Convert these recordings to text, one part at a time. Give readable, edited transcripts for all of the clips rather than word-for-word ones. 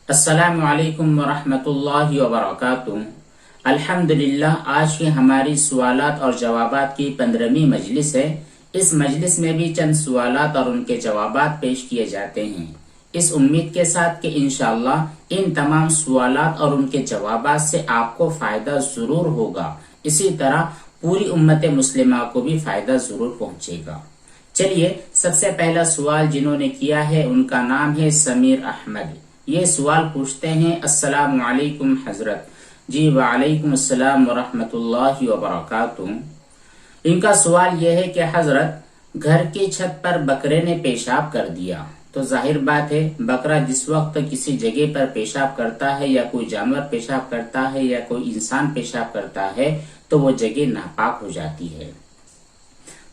السلام علیکم ورحمۃ اللہ وبرکاتہ۔ الحمدللہ، آج کی ہماری سوالات اور جوابات کی 15ویں مجلس ہے۔ اس مجلس میں بھی چند سوالات اور ان کے جوابات پیش کیے جاتے ہیں، اس امید کے ساتھ کہ انشاءاللہ ان تمام سوالات اور ان کے جوابات سے آپ کو فائدہ ضرور ہوگا، اسی طرح پوری امت مسلمہ کو بھی فائدہ ضرور پہنچے گا۔ چلیے، سب سے پہلا سوال جنہوں نے کیا ہے ان کا نام ہے سمیر احمد۔ یہ سوال پوچھتے ہیں، السلام علیکم حضرت۔ جی وعلیکم السلام ورحمۃ اللہ وبرکاتہ۔ ان کا سوال یہ ہے کہ حضرت، گھر کی چھت پر بکرے نے پیشاب کر دیا، تو ظاہر بات ہے بکرا جس وقت کسی جگہ پر پیشاب کرتا ہے یا کوئی جانور پیشاب کرتا ہے یا کوئی انسان پیشاب کرتا ہے تو وہ جگہ ناپاک ہو جاتی ہے۔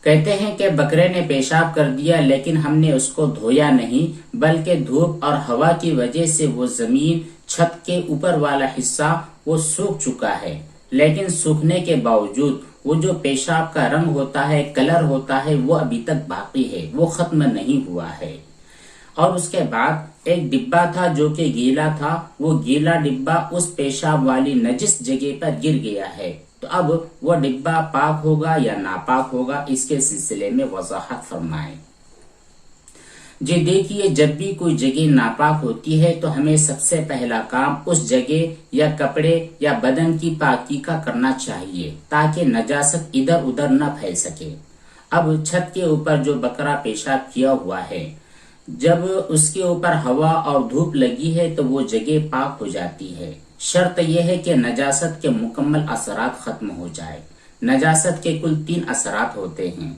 کہتے ہیں کہ بکرے نے پیشاب کر دیا لیکن ہم نے اس کو دھویا نہیں، بلکہ دھوپ اور ہوا کی وجہ سے وہ زمین، چھت کے اوپر والا حصہ وہ سوکھ چکا ہے، لیکن سوکھنے کے باوجود وہ جو پیشاب کا رنگ ہوتا ہے، کلر ہوتا ہے، وہ ابھی تک باقی ہے، وہ ختم نہیں ہوا ہے۔ اور اس کے بعد ایک ڈبہ تھا جو کہ گیلا تھا، وہ گیلا ڈبہ اس پیشاب والی نجس جگہ پر گر گیا ہے، تو اب وہ ڈبہ پاک ہوگا یا ناپاک ہوگا، اس کے سلسلے میں وضاحت فرمائیں۔ جی دیکھیے، جب بھی کوئی جگہ ناپاک ہوتی ہے تو ہمیں سب سے پہلا کام اس جگہ یا کپڑے یا بدن کی پاکی کا کرنا چاہیے تاکہ نجاست ادھر ادھر نہ پھیل سکے۔ اب چھت کے اوپر جو بکرا پیشاب کیا ہوا ہے، جب اس کے اوپر ہوا اور دھوپ لگی ہے تو وہ جگہ پاک ہو جاتی ہے۔ شرط یہ ہے کہ نجاست کے مکمل اثرات ختم ہو جائے۔ نجاست کے کل 3 اثرات ہوتے ہیں۔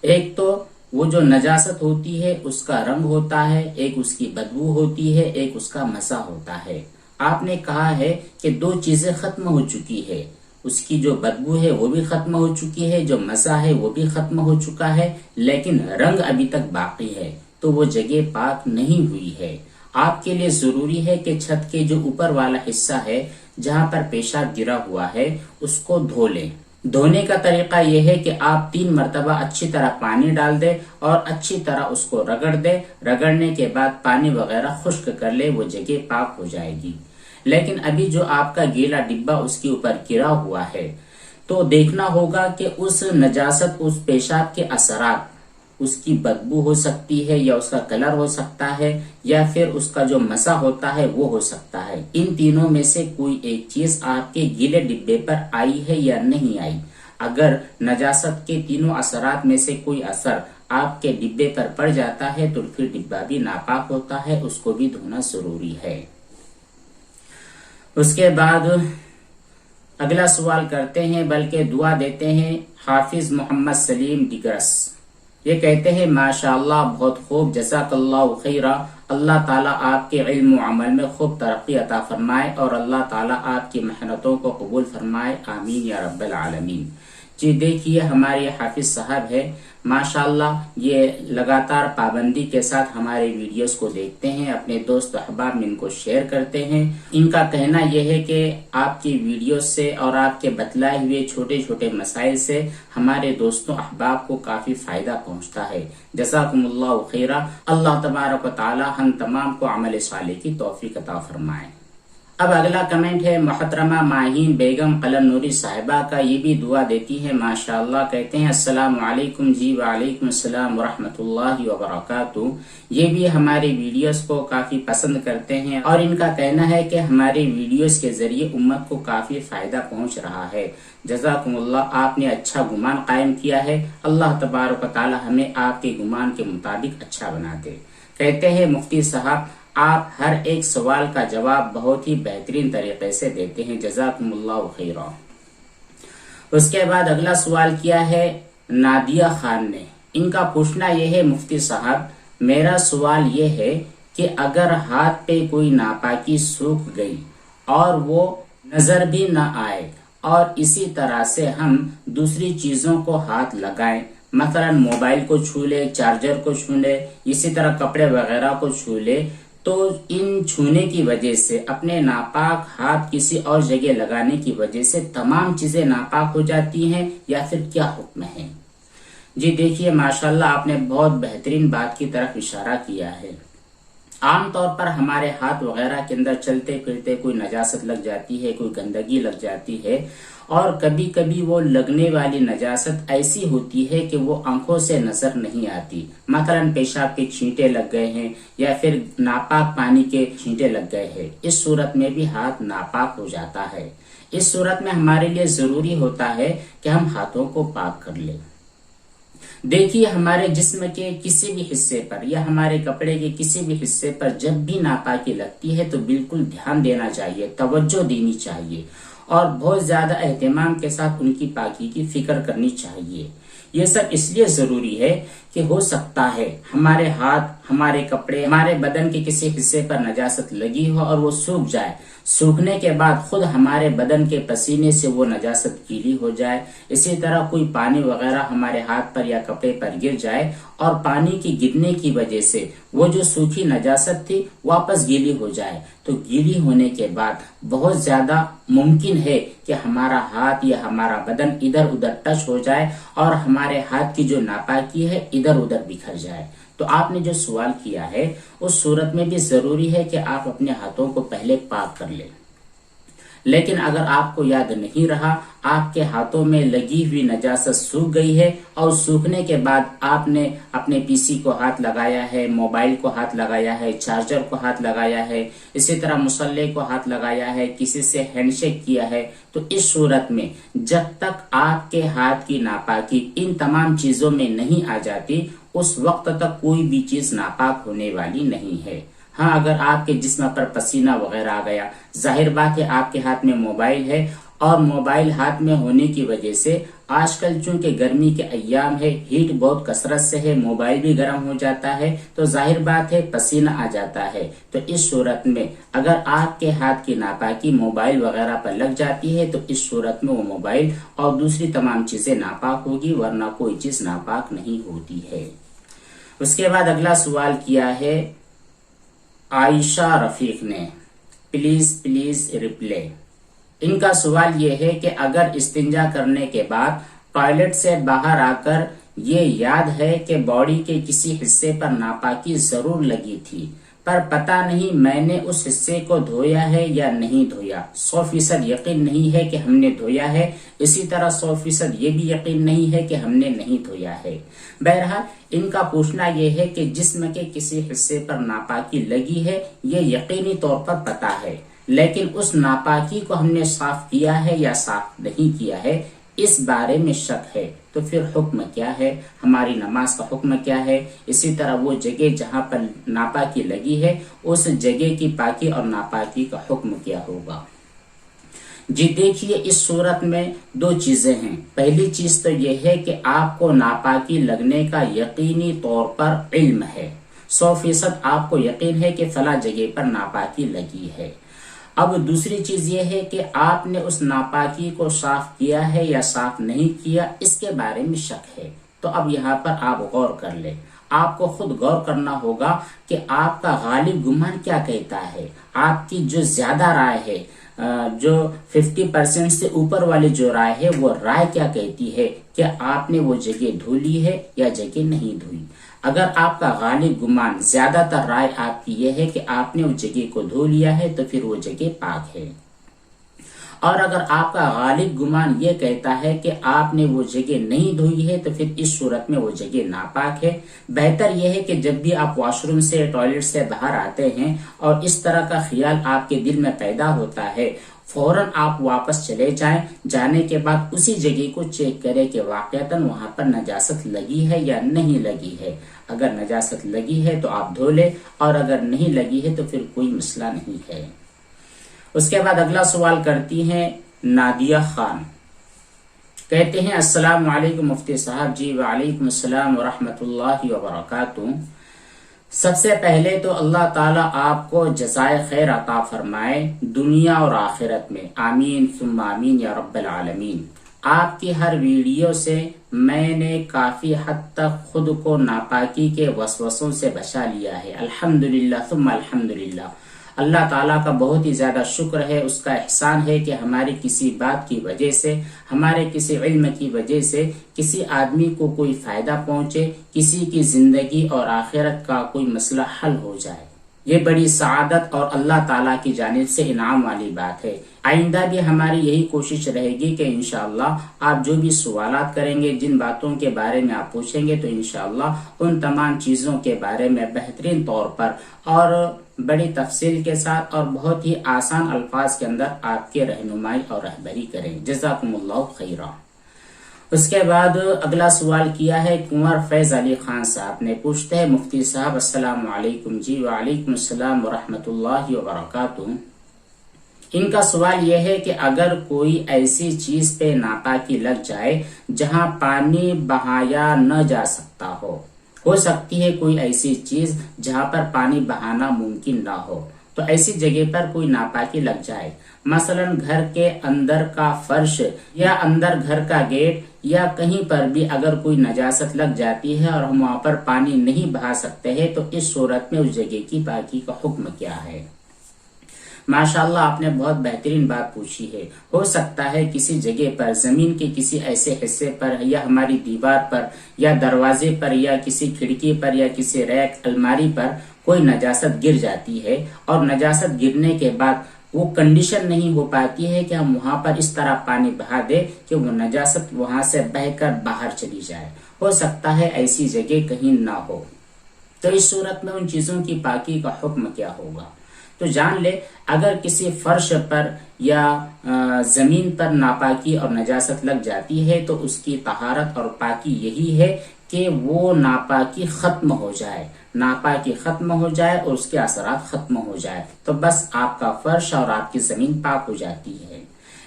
ایک تو وہ جو نجاست ہوتی ہے اس کا رنگ ہوتا ہے، ایک اس کی بدبو ہوتی ہے، ایک اس کا مزہ ہوتا ہے۔ آپ نے کہا ہے کہ 2 چیزیں ختم ہو چکی ہے، اس کی جو بدبو ہے وہ بھی ختم ہو چکی ہے، جو مزہ ہے وہ بھی ختم ہو چکا ہے، لیکن رنگ ابھی تک باقی ہے، تو وہ جگہ پاک نہیں ہوئی ہے۔ آپ کے لیے ضروری ہے کہ چھت کے جو اوپر والا حصہ ہے جہاں پر پیشاب گرا ہوا ہے اس کو دھو لیں۔ دھونے کا طریقہ یہ ہے کہ آپ 3 مرتبہ اچھی طرح پانی ڈال دیں اور اچھی طرح اس کو رگڑ دیں۔ رگڑنے کے بعد پانی وغیرہ خشک کر لیں، وہ جگہ پاک ہو جائے گی۔ لیکن ابھی جو آپ کا گیلا ڈبہ اس کے اوپر گرا ہوا ہے تو دیکھنا ہوگا کہ اس نجاست، اس پیشاب کے اثرات، اس کی بدبو ہو سکتی ہے یا اس کا کلر ہو سکتا ہے یا پھر اس کا جو مزہ ہوتا ہے وہ ہو سکتا ہے۔ ان تینوں میں سے کوئی ایک چیز آپ کے گیلے ڈبے پر آئی ہے یا نہیں آئی۔ اگر نجاست کے تینوں اثرات میں سے کوئی اثر آپ کے ڈبے پر پڑ جاتا ہے تو پھر ڈبہ بھی ناپاک ہوتا ہے، اس کو بھی دھونا ضروری ہے۔ اس کے بعد اگلا سوال کرتے ہیں، بلکہ دعا دیتے ہیں، حافظ محمد سلیم ڈگرس۔ یہ کہتے ہیں ماشاءاللہ، بہت خوب، جزاک اللہ خیرہ۔ اللہ تعالیٰ آپ کے علم و عمل میں خوب ترقی عطا فرمائے اور اللہ تعالیٰ آپ کی محنتوں کو قبول فرمائے، آمین یا رب العالمین۔ جی دیکھیے، ہمارے حافظ صاحب ہے ماشاءاللہ، یہ لگاتار پابندی کے ساتھ ہمارے ویڈیوز کو دیکھتے ہیں، اپنے دوست احباب میں ان کو شیئر کرتے ہیں۔ ان کا کہنا یہ ہے کہ آپ کی ویڈیوز سے اور آپ کے بتلائے ہوئے چھوٹے چھوٹے مسائل سے ہمارے دوستوں احباب کو کافی فائدہ پہنچتا ہے۔ جزاکم اللہ خیرہ۔ اللہ تبارک و تعالی ہم تمام کو عمل صالح کی توفیق عطا فرمائے۔ اب اگلا کمنٹ ہے محترمہ ماہین بیگم قلم نوری صاحبہ کا، یہ بھی دعا دیتی ہے ماشاءاللہ۔ کہتے ہیں السلام علیکم۔ جی وعلیکم السلام ورحمۃ اللہ وبرکاتہ۔ یہ بھی ہمارے ویڈیوز کو کافی پسند کرتے ہیں اور ان کا کہنا ہے کہ ہمارے ویڈیوز کے ذریعے امت کو کافی فائدہ پہنچ رہا ہے۔ جزاکم اللہ، آپ نے اچھا گمان قائم کیا ہے، اللہ تبارک و تعالی ہمیں آپ کے گمان کے مطابق اچھا بنا دے۔ کہتے ہیں مفتی صاحب، آپ ہر ایک سوال کا جواب بہت ہی بہترین طریقے سے دیتے ہیں، جزاکم اللہ خیرہ۔ اس کے بعد اگلا سوال کیا ہے نادیہ خان نے۔ ان کا پوچھنا یہ ہے مفتی صاحب، میرا سوال یہ ہے کہ اگر ہاتھ پہ کوئی ناپاکی سوکھ گئی اور وہ نظر بھی نہ آئے اور اسی طرح سے ہم دوسری چیزوں کو ہاتھ لگائیں، مثلا موبائل کو چھو لے، چارجر کو چھو لے، اسی طرح کپڑے وغیرہ کو چھو لے، تو ان چھونے کی وجہ سے اپنے ناپاک ہاتھ کسی اور جگہ لگانے کی وجہ سے تمام چیزیں ناپاک ہو جاتی ہیں یا پھر کیا حکم ہے؟ جی دیکھیے، ماشاءاللہ آپ نے بہت بہترین بات کی طرف اشارہ کیا ہے۔ عام طور پر ہمارے ہاتھ وغیرہ کے اندر چلتے پھرتے کوئی نجاست لگ جاتی ہے، کوئی گندگی لگ جاتی ہے، اور کبھی کبھی وہ لگنے والی نجاست ایسی ہوتی ہے کہ وہ آنکھوں سے نظر نہیں آتی، مثلا پیشاب کے چھینٹے لگ گئے ہیں یا پھر ناپاک پانی کے چھینٹے لگ گئے ہیں، اس صورت میں بھی ہاتھ ناپاک ہو جاتا ہے۔ اس صورت میں ہمارے لیے ضروری ہوتا ہے کہ ہم ہاتھوں کو پاک کر لیں۔ دیکھیے، ہمارے جسم کے کسی بھی حصے پر یا ہمارے کپڑے کے کسی بھی حصے پر جب بھی ناپاکی لگتی ہے تو بالکل دھیان دینا چاہیے، توجہ دینی چاہیے اور بہت زیادہ اہتمام کے ساتھ ان کی پاکی کی فکر کرنی چاہیے۔ یہ سب اس لیے ضروری ہے کہ ہو سکتا ہے ہمارے ہاتھ، ہمارے کپڑے، ہمارے بدن کے کسی حصے پر نجاست لگی ہو اور وہ سوکھ جائے، سوکھنے کے بعد خود ہمارے بدن کے پسینے سے وہ نجاست گیلی ہو جائے۔ اسی طرح کوئی پانی وغیرہ ہمارے ہاتھ پر یا کپڑے پر گر جائے اور پانی کی گرنے کی وجہ سے وہ جو سوکھی نجاست تھی واپس گیلی ہو جائے، تو گیلی ہونے کے بعد بہت زیادہ ممکن ہے کہ ہمارا ہاتھ یا ہمارا بدن ادھر ادھر ٹچ ہو جائے اور ہمارے ہاتھ کی جو ناپاکی ہے ادھر ادھر بکھر جائے۔ تو آپ نے جو سوال کیا ہے اس صورت میں بھی ضروری ہے کہ آپ اپنے ہاتھوں کو پہلے پاک کر لیں، لیکن اگر آپ کو یاد نہیں رہا، آپ کے ہاتھوں میں لگی ہوئی نجاست سوکھ گئی ہے اور سوکھنے کے بعد آپ نے اپنے پی سی کو ہاتھ لگایا ہے، موبائل کو ہاتھ لگایا ہے، چارجر کو ہاتھ لگایا ہے، اسی طرح مصلے کو ہاتھ لگایا ہے، کسی سے ہینڈ شیک کیا ہے، تو اس صورت میں جب تک آپ کے ہاتھ کی ناپاکی ان تمام چیزوں میں نہیں آ جاتی اس وقت تک کوئی بھی چیز ناپاک ہونے والی نہیں ہے۔ ہاں، اگر آپ کے جسم پر پسینہ وغیرہ آ گیا، ظاہر بات ہے آپ کے ہاتھ میں موبائل ہے اور موبائل ہاتھ میں ہونے کی وجہ سے آج کل چونکہ گرمی کے ایام ہے، ہیٹ بہت کثرت سے ہے، موبائل بھی گرم ہو جاتا ہے، تو ظاہر بات ہے پسینہ آ جاتا ہے۔ تو اس صورت میں اگر آپ کے ہاتھ کی ناپاکی موبائل وغیرہ پر لگ جاتی ہے تو اس صورت میں وہ موبائل اور دوسری تمام چیزیں ناپاک ہوگی، ورنہ کوئی چیز ناپاک نہیں ہوتی ہے۔ اس کے بعد اگلا سوال کیا ہے عائشہ رفیق نے، پلیز ریپلے۔ ان کا سوال یہ ہے کہ اگر استنجا کرنے کے بعد ٹوائلٹ سے باہر آ کر یہ یاد ہے کہ باڈی کے کسی حصے پر ناپاکی ضرور لگی تھی، پر پتہ نہیں میں نے اس حصے کو دھویا ہے یا نہیں دھویا، 100% یقین نہیں ہے کہ ہم نے دھویا ہے، اسی طرح 100% یہ بھی یقین نہیں ہے کہ ہم نے نہیں دھویا ہے۔ بہرحال ان کا پوچھنا یہ ہے کہ جسم کے کسی حصے پر ناپاکی لگی ہے، یہ یقینی طور پر پتہ ہے، لیکن اس ناپاکی کو ہم نے صاف کیا ہے یا صاف نہیں کیا ہے، اس بارے میں شک ہے، تو پھر حکم کیا ہے، ہماری نماز کا حکم کیا ہے، اسی طرح وہ جگہ جہاں پر ناپاکی لگی ہے اس جگہ کی پاکی اور ناپاکی کا حکم کیا ہوگا۔ جی دیکھیے، اس صورت میں دو چیزیں ہیں۔ پہلی چیز تو یہ ہے کہ آپ کو ناپاکی لگنے کا یقینی طور پر علم ہے، 100% آپ کو یقین ہے کہ فلاں جگہ پر ناپاکی لگی ہے۔ اب دوسری چیز یہ ہے کہ آپ نے اس ناپاکی کو صاف کیا ہے یا صاف نہیں کیا، اس کے بارے میں شک ہے۔ تو اب یہاں پر آپ غور کر لیں، آپ کو خود غور کرنا ہوگا کہ آپ کا غالب گمان کیا کہتا ہے، آپ کی جو زیادہ رائے ہے، جو 50% سے اوپر والی جو رائے ہے، وہ رائے کیا کہتی ہے کہ آپ نے وہ جگہ دھو لی ہے یا جگہ نہیں دھوئی۔ اگر آپ کا غالب گمان، زیادہ تر رائے آپ کی یہ ہے کہ آپ نے اس جگہ کو دھو لیا ہے تو پھر وہ جگہ پاک ہے، اور اگر آپ کا غالب گمان یہ کہتا ہے کہ آپ نے وہ جگہ نہیں دھوئی ہے تو پھر اس صورت میں وہ جگہ ناپاک ہے۔ بہتر یہ ہے کہ جب بھی آپ واش روم سے، ٹوائلٹ سے باہر آتے ہیں اور اس طرح کا خیال آپ کے دل میں پیدا ہوتا ہے، فوراً آپ واپس چلے جائیں، جانے کے بعد اسی جگہ کو چیک کریں کہ واقعتاً وہاں پر نجاست لگی ہے یا نہیں لگی ہے۔ اگر نجاست لگی ہے تو آپ دھو لیں، اور اگر نہیں لگی ہے تو پھر کوئی مسئلہ نہیں ہے۔ اس کے بعد اگلا سوال کرتی ہیں نادیہ خان، کہتے ہیں السلام علیکم مفتی صاحب۔ جی وعلیکم السلام ورحمۃ اللہ وبرکاتہ۔ سب سے پہلے تو اللہ تعالیٰ آپ کو جزائے خیر عطا فرمائے دنیا اور آخرت میں، آمین ثم آمین یا رب العالمین۔ آپ کی ہر ویڈیو سے میں نے کافی حد تک خود کو ناپاکی کے وسوسوں سے بچا لیا ہے، الحمدللہ ثم الحمدللہ۔ اللہ تعالیٰ کا بہت ہی زیادہ شکر ہے، اس کا احسان ہے کہ ہماری کسی بات کی وجہ سے، ہمارے کسی علم کی وجہ سے کسی آدمی کو کوئی فائدہ پہنچے، کسی کی زندگی اور آخرت کا کوئی مسئلہ حل ہو جائے۔ یہ بڑی سعادت اور اللہ تعالیٰ کی جانب سے انعام والی بات ہے۔ آئندہ بھی ہماری یہی کوشش رہے گی کہ انشاءاللہ آپ جو بھی سوالات کریں گے، جن باتوں کے بارے میں آپ پوچھیں گے، تو انشاءاللہ ان تمام چیزوں کے بارے میں بہترین طور پر اور بڑی تفصیل کے ساتھ اور بہت ہی آسان الفاظ کے اندر آپ کے رہنمائی اور رہبری کریں۔ جزاکم اللہ خیرہ۔ اس کے بعد اگلا سوال کیا ہے کنور فیض علی خان صاحب نے، پوچھتے ہیں مفتی صاحب السلام علیکم۔ جی وعلیکم السلام ورحمۃ اللہ وبرکاتہ۔ ان کا سوال یہ ہے کہ اگر کوئی ایسی چیز پہ ناپاکی لگ جائے جہاں پانی بہایا نہ جا سکتا ہو سکتی ہے کوئی ایسی چیز جہاں پر پانی بہانا ممکن نہ ہو، تو ایسی جگہ پر کوئی ناپاکی لگ جائے، مثلا گھر کے اندر کا فرش یا اندر گھر کا گیٹ یا کہیں پر بھی اگر کوئی نجاست لگ جاتی ہے اور ہم وہاں پر پانی نہیں بہا سکتے ہیں، تو اس صورت میں اس جگہ کی پاکی کا حکم کیا ہے؟ ماشاءاللہ آپ نے بہت بہترین بات پوچھی ہے۔ ہو سکتا ہے کسی جگہ پر، زمین کے کسی ایسے حصے پر یا ہماری دیوار پر یا دروازے پر یا کسی کھڑکی پر یا کسی ریک الماری پر کوئی نجاست گر جاتی ہے، اور نجاست گرنے کے بعد وہ کنڈیشن نہیں ہو پاتی ہے کہ ہم وہاں پر اس طرح پانی بہا دے کہ وہ نجاست وہاں سے بہہ کر باہر چلی جائے۔ ہو سکتا ہے ایسی جگہ کہیں نہ ہو، تو اس صورت میں ان چیزوں کی پاکی کا حکم کیا ہوگا؟ تو جان لے، اگر کسی فرش پر یا زمین پر ناپاکی اور نجاست لگ جاتی ہے تو اس کی طہارت اور پاکی یہی ہے کہ وہ ناپاکی ختم ہو جائے، ناپاکی ختم ہو جائے اور اس کے اثرات ختم ہو جائے، تو بس آپ کا فرش اور آپ کی زمین پاک ہو جاتی ہے۔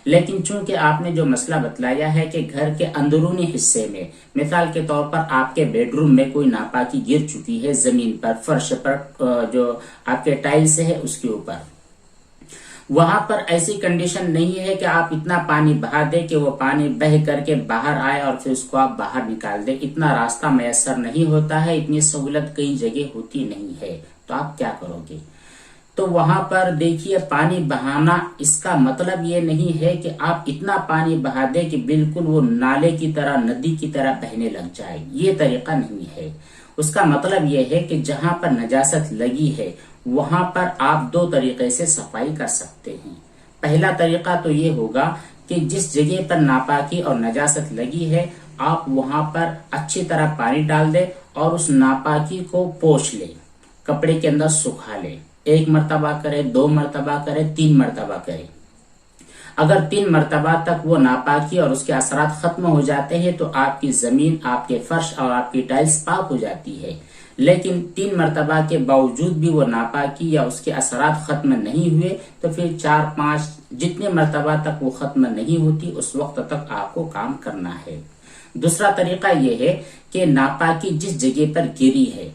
لیکن چونکہ آپ نے جو مسئلہ بتلایا ہے کہ گھر کے اندرونی حصے میں، مثال کے طور پر آپ کے بیڈ روم میں کوئی ناپاکی گر چکی ہے، زمین پر، فرش پر، جو آپ کے ٹائلز ہے اس کے اوپر، وہاں پر ایسی کنڈیشن نہیں ہے کہ آپ اتنا پانی بہا دیں کہ وہ پانی بہہ کر کے باہر آئے اور پھر اس کو آپ باہر نکال دیں، اتنا راستہ میسر نہیں ہوتا ہے، اتنی سہولت کئی جگہ ہوتی نہیں ہے، تو آپ کیا کرو گے؟ تو وہاں پر دیکھیے، پانی بہانا اس کا مطلب یہ نہیں ہے کہ آپ اتنا پانی بہا دیں کہ بالکل وہ نالے کی طرح، ندی کی طرح بہنے لگ جائے، یہ طریقہ نہیں ہے۔ اس کا مطلب یہ ہے کہ جہاں پر نجاست لگی ہے وہاں پر آپ دو طریقے سے صفائی کر سکتے ہیں۔ پہلا طریقہ تو یہ ہوگا کہ جس جگہ پر ناپاکی اور نجاست لگی ہے آپ وہاں پر اچھی طرح پانی ڈال دیں اور اس ناپاکی کو پوچھ لیں، کپڑے کے اندر سکھا لیں، 1 مرتبہ کرے، 2 مرتبہ کرے، 3 مرتبہ کرے۔ اگر 3 مرتبہ تک وہ ناپاکی اور اس کے اثرات ختم ہو جاتے ہیں تو آپ کی زمین، آپ کے فرش اور آپ کی ٹائلز پاک ہو جاتی ہے۔ لیکن 3 مرتبہ کے باوجود بھی وہ ناپاکی یا اس کے اثرات ختم نہیں ہوئے تو پھر 4، 5 جتنے مرتبہ تک وہ ختم نہیں ہوتی اس وقت تک آپ کو کام کرنا ہے۔ دوسرا طریقہ یہ ہے کہ ناپاکی جس جگہ پر گری ہے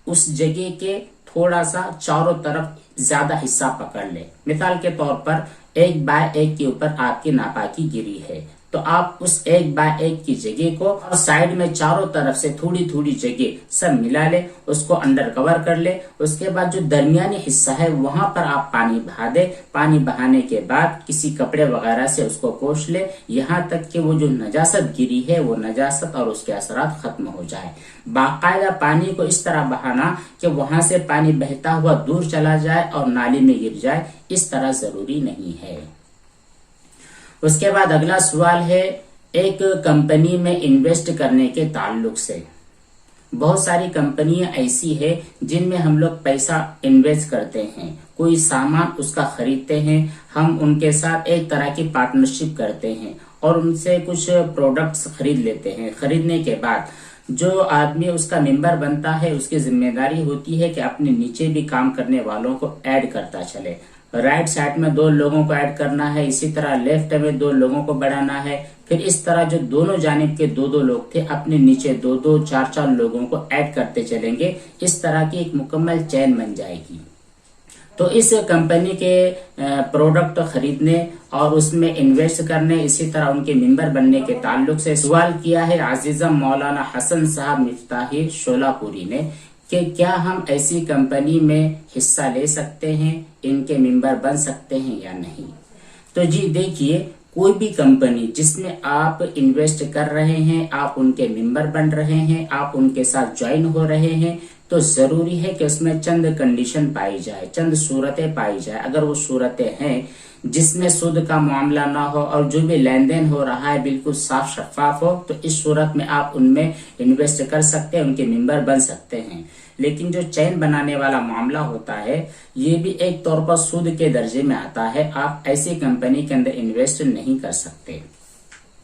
اس جگہ کے تھوڑا سا چاروں طرف زیادہ حصہ پکڑ لے۔ مثال کے طور پر 1x1 کے اوپر آپ کی ناپاکی گری ہے تو آپ اس 1x1 کی جگہ کو اور سائڈ میں چاروں طرف سے تھوڑی تھوڑی جگہ سب ملا لے، اس کو انڈر کور کر لے۔ اس کے بعد جو درمیانی حصہ ہے وہاں پر آپ پانی بہا دے، پانی بہانے کے بعد کسی کپڑے وغیرہ سے اس کو پوچھ لے یہاں تک کہ وہ جو نجاست گری ہے وہ نجاست اور اس کے اثرات ختم ہو جائے۔ باقاعدہ پانی کو اس طرح بہانا کہ وہاں سے پانی بہتا ہوا دور چلا جائے اور نالی میں گر جائے، اس طرح ضروری نہیں ہے۔ اس کے بعد اگلا سوال ہے ایک کمپنی میں انویسٹ کرنے کے تعلق سے۔ بہت ساری کمپنیاں ایسی ہیں جن میں ہم لوگ پیسہ انویسٹ کرتے ہیں، کوئی سامان اس کا خریدتے ہیں، ہم ان کے ساتھ ایک طرح کی پارٹنرشپ کرتے ہیں اور ان سے کچھ پروڈکٹس خرید لیتے ہیں۔ خریدنے کے بعد جو آدمی اس کا ممبر بنتا ہے اس کی ذمہ داری ہوتی ہے کہ اپنے نیچے بھی کام کرنے والوں کو ایڈ کرتا چلے۔ رائٹ سائڈ میں 2 لوگوں کو ایڈ کرنا ہے، اسی طرح لیفٹ میں 2 لوگوں کو بڑھانا ہے، پھر اس طرح جو دونوں جانب کے 2 لوگ تھے اپنے نیچے 2، 4 لوگوں کو ایڈ کرتے چلیں گے، اس طرح کی ایک مکمل چین بن جائے گی۔ تو اس کمپنی کے پروڈکٹ خریدنے اور اس میں انویسٹ کرنے، اسی طرح ان کے ممبر بننے کے تعلق سے سوال کیا ہے عزیزم مولانا حسن صاحب مفتاحی شولہ پوری نے کہ کیا ہم ایسی کمپنی میں حصہ لے سکتے ہیں، ان کے ممبر بن سکتے ہیں یا نہیں؟ تو جی دیکھیے، کوئی بھی کمپنی جس میں آپ انویسٹ کر رہے ہیں، آپ ان کے ممبر بن رہے ہیں، آپ ان کے ساتھ جوائن ہو رہے ہیں، تو ضروری ہے کہ اس میں چند کنڈیشن پائی جائے، چند صورتیں پائی جائے۔ اگر وہ صورتیں ہیں جس میں سود کا معاملہ نہ ہو اور جو بھی لین دین ہو رہا ہے بالکل صاف شفاف ہو، تو اس صورت میں آپ ان میں انویسٹ کر سکتے ہیں، ان کے ممبر بن سکتے ہیں۔ لیکن جو چین بنانے والا معاملہ ہوتا ہے یہ بھی ایک طور پر سود کے درجے میں آتا ہے، آپ ایسی کمپنی کے اندر انویسٹ نہیں کر سکتے۔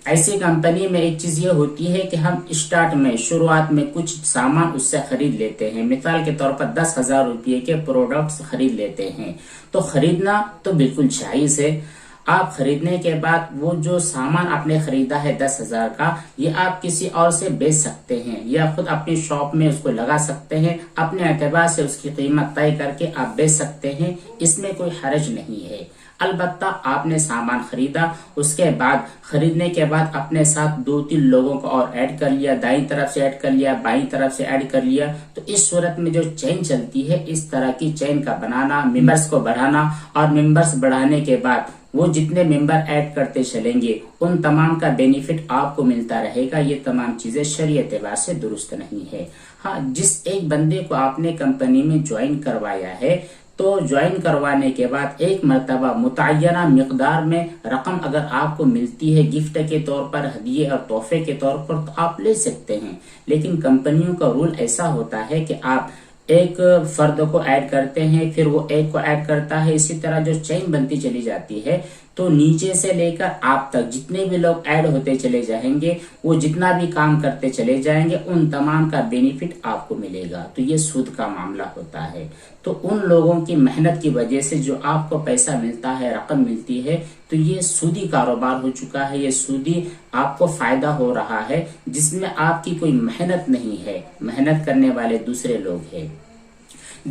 ایسی کمپنی میں ایک چیز یہ ہوتی ہے کہ ہم اسٹارٹ میں شروعات میں کچھ سامان اس سے خرید لیتے ہیں، مثال کے طور پر 10,000 روپے کے پروڈکٹس خرید لیتے ہیں، تو خریدنا تو بالکل جائز ہے۔ آپ خریدنے کے بعد وہ جو سامان آپ نے خریدا ہے 10,000 کا، یہ آپ کسی اور سے بیچ سکتے ہیں یا خود اپنی شاپ میں اس کو لگا سکتے ہیں، اپنے اعتبار سے اس کی قیمت طے کر کے آپ بیچ سکتے ہیں، اس میں کوئی حرج نہیں ہے۔ البتہ آپ نے سامان خریدا، اس کے بعد خریدنے کے بعد اپنے ساتھ 2-3 لوگوں کو اور ایڈ کر لیا، دائیں طرف سے ایڈ کر لیا، بائیں طرف سے ایڈ کر لیا، تو اس صورت میں جو چین چلتی ہے اس طرح کی چین کا بنانا، ممبرز کو بڑھانا، اور ممبرز بڑھانے کے بعد وہ جتنے ممبر ایڈ کرتے چلیں گے ان تمام کا بینیفٹ آپ کو ملتا رہے گا، یہ تمام چیزیں شرعی اعتبار سے درست نہیں ہے۔ ہاں، جس ایک بندے کو آپ نے کمپنی میں جوائن کروایا ہے تو جوائن کروانے کے بعد ایک مرتبہ متعینہ مقدار میں رقم اگر آپ کو ملتی ہے گفٹ کے طور پر، ہدیے اور تحفے کے طور پر، تو آپ لے سکتے ہیں۔ لیکن کمپنیوں کا رول ایسا ہوتا ہے کہ آپ ایک فرد کو ایڈ کرتے ہیں، پھر وہ ایک کو ایڈ کرتا ہے، اسی طرح جو چین بنتی چلی جاتی ہے، تو نیچے سے لے کر آپ تک جتنے بھی لوگ ایڈ ہوتے چلے جائیں گے، وہ جتنا بھی کام کرتے چلے جائیں گے، ان تمام کا بینیفٹ آپ کو ملے گا۔ تو یہ سود کا معاملہ ہوتا ہے۔ تو ان لوگوں کی محنت کی وجہ سے جو آپ کو پیسہ ملتا ہے، رقم ملتی ہے، تو یہ سودی کاروبار ہو چکا ہے، یہ سودی آپ کو فائدہ ہو رہا ہے، جس میں آپ کی کوئی محنت نہیں ہے، محنت کرنے والے دوسرے لوگ ہیں۔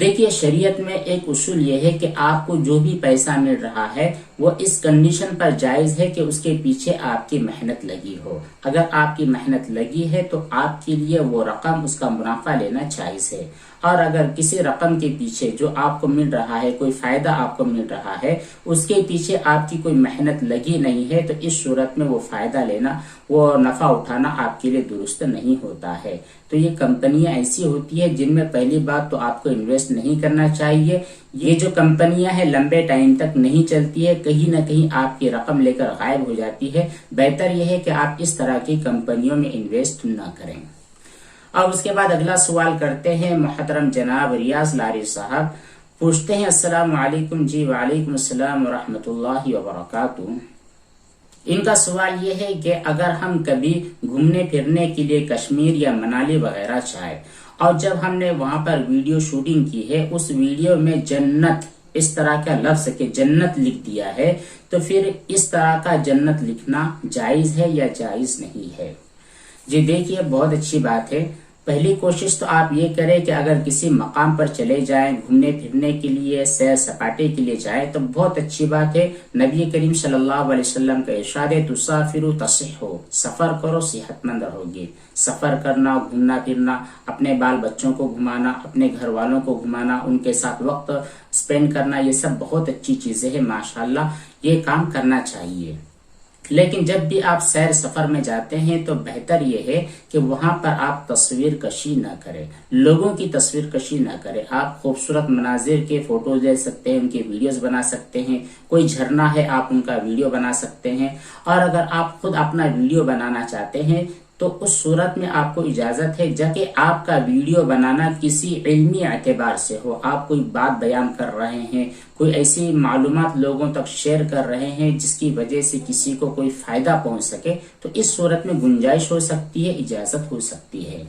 دیکھیے، شریعت میں ایک اصول یہ ہے کہ آپ کو جو بھی پیسہ مل رہا ہے وہ اس کنڈیشن پر جائز ہے کہ اس کے پیچھے آپ کی محنت لگی ہو۔ اگر آپ کی محنت لگی ہے تو آپ کے لیے وہ رقم، اس کا منافع لینا جائز ہے۔ اور اگر کسی رقم کے پیچھے جو آپ کو مل رہا ہے، کوئی فائدہ آپ کو مل رہا ہے، اس کے پیچھے آپ کی کوئی محنت لگی نہیں ہے، تو اس صورت میں وہ فائدہ لینا، وہ نفع اٹھانا آپ کے لیے درست نہیں ہوتا ہے۔ تو یہ کمپنیاں ایسی ہوتی ہے جن میں پہلی بات تو آپ کو انویسٹ نہیں کرنا چاہیے۔ یہ جو کمپنیاں ہیں لمبے ٹائم تک نہیں چلتی ہے، کہیں نہ کہیں آپ کی رقم لے کر غائب ہو جاتی ہے۔ بہتر یہ ہے کہ آپ اس طرح کی کمپنیوں میں انویسٹ نہ کریں۔ اور اس کے بعد اگلا سوال کرتے ہیں محترم جناب ریاض لاری صاحب، پوچھتے ہیں السلام علیکم۔ جی وعلیکم السلام ورحمۃ اللہ وبرکاتہ۔ ان کا سوال یہ ہے کہ اگر ہم کبھی گھومنے پھرنے کے لیے کشمیر یا منالی وغیرہ جائیں اور جب ہم نے وہاں پر ویڈیو شوٹنگ کی ہے، اس ویڈیو میں جنت اس طرح کا لفظ کہ جنت لکھ دیا ہے، تو پھر اس طرح کا جنت لکھنا جائز ہے یا جائز نہیں ہے؟ جی دیکھیے، بہت اچھی بات ہے۔ پہلی کوشش تو آپ یہ کریں کہ اگر کسی مقام پر چلے جائیں، گھومنے پھرنے کے لیے، سیر سپاٹے کے لیے جائیں، تو بہت اچھی بات ہے۔ نبی کریم صلی اللہ علیہ وسلم کا ارشاد ہے، تسافروا تصحوا، سفر کرو صحت مند رہو گے۔ سفر کرنا، گھومنا پھرنا، اپنے بال بچوں کو گھمانا، اپنے گھر والوں کو گھمانا، ان کے ساتھ وقت سپینڈ کرنا، یہ سب بہت اچھی چیزیں ہیں، ماشاءاللہ یہ کام کرنا چاہیے۔ لیکن جب بھی آپ سیر سفر میں جاتے ہیں تو بہتر یہ ہے کہ وہاں پر آپ تصویر کشی نہ کریں، لوگوں کی تصویر کشی نہ کریں۔ آپ خوبصورت مناظر کے فوٹوز لے سکتے ہیں، ان کے ویڈیوز بنا سکتے ہیں، کوئی جھرنا ہے آپ ان کا ویڈیو بنا سکتے ہیں، اور اگر آپ خود اپنا ویڈیو بنانا چاہتے ہیں تو اس صورت میں آپ کو اجازت ہے، جبکہ آپ کا ویڈیو بنانا کسی علمی اعتبار سے ہو، آپ کوئی بات بیان کر رہے ہیں، کوئی ایسی معلومات لوگوں تک شیئر کر رہے ہیں جس کی وجہ سے کسی کو کوئی فائدہ پہنچ سکے، تو اس صورت میں گنجائش ہو سکتی ہے، اجازت ہو سکتی ہے۔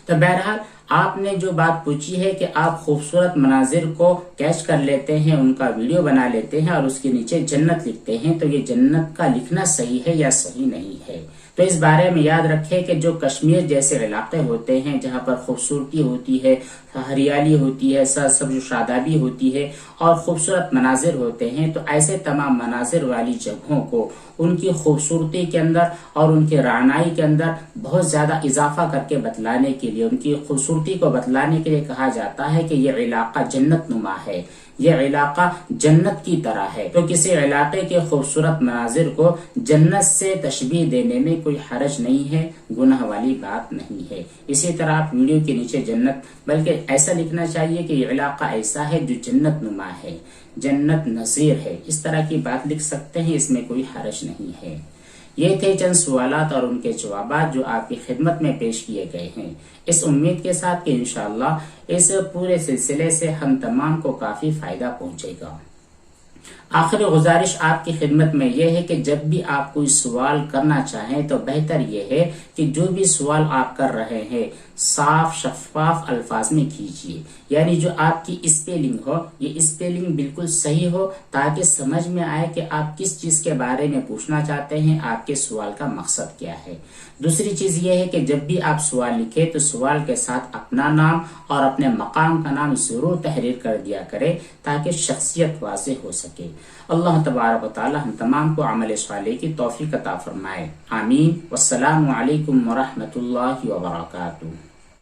تو بہرحال آپ نے جو بات پوچھی ہے کہ آپ خوبصورت مناظر کو کیچ کر لیتے ہیں، ان کا ویڈیو بنا لیتے ہیں اور اس کے نیچے جنت لکھتے ہیں، تو یہ جنت کا لکھنا صحیح ہے یا صحیح نہیں ہے؟ تو اس بارے میں یاد رکھیں کہ جو کشمیر جیسے علاقے ہوتے ہیں جہاں پر خوبصورتی ہوتی ہے، ہریالی ہوتی ہے، سبز و شادابی ہوتی ہے اور خوبصورت مناظر ہوتے ہیں، تو ایسے تمام مناظر والی جگہوں کو ان کی خوبصورتی کے اندر اور ان کی رعنائی کے اندر بہت زیادہ اضافہ کر کے بتلانے کے لیے، ان کی خوبصورتی کو بتلانے کے لیے کہا جاتا ہے کہ یہ علاقہ جنت نما ہے، یہ علاقہ جنت کی طرح ہے، تو کسی علاقے کے خوبصورت مناظر کو جنت سے تشبیہ دینے میں کوئی حرج نہیں ہے، گناہ والی بات نہیں ہے۔ اسی طرح آپ ویڈیو کے نیچے جنت بلکہ ایسا لکھنا چاہیے کہ یہ علاقہ ایسا ہے جو جنت نما ہے، جنت نظیر ہے، اس طرح کی بات لکھ سکتے ہیں، اس میں کوئی حرج نہیں ہے۔ یہ تھے چند سوالات اور ان کے جوابات جو آپ کی خدمت میں پیش کیے گئے ہیں، اس امید کے ساتھ کہ انشاءاللہ اس پورے سلسلے سے ہم تمام کو کافی فائدہ پہنچے گا۔ آخری گزارش آپ کی خدمت میں یہ ہے کہ جب بھی آپ کوئی سوال کرنا چاہیں تو بہتر یہ ہے کہ جو بھی سوال آپ کر رہے ہیں صاف شفاف الفاظ میں کیجیے، یعنی جو آپ کی اسپیلنگ ہو یہ اسپیلنگ بالکل صحیح ہو تاکہ سمجھ میں آئے کہ آپ کس چیز کے بارے میں پوچھنا چاہتے ہیں، آپ کے سوال کا مقصد کیا ہے۔ دوسری چیز یہ ہے کہ جب بھی آپ سوال لکھیں تو سوال کے ساتھ اپنا نام اور اپنے مقام کا نام ضرور تحریر کر دیا کرے تاکہ شخصیت واضح ہو سکے۔ اللہ تبارک و تعالی ہم تمام کو عمل صالح کی توفیق عطا فرمائے، آمین۔ والسلام علیکم ورحمۃ اللہ وبرکاتہ۔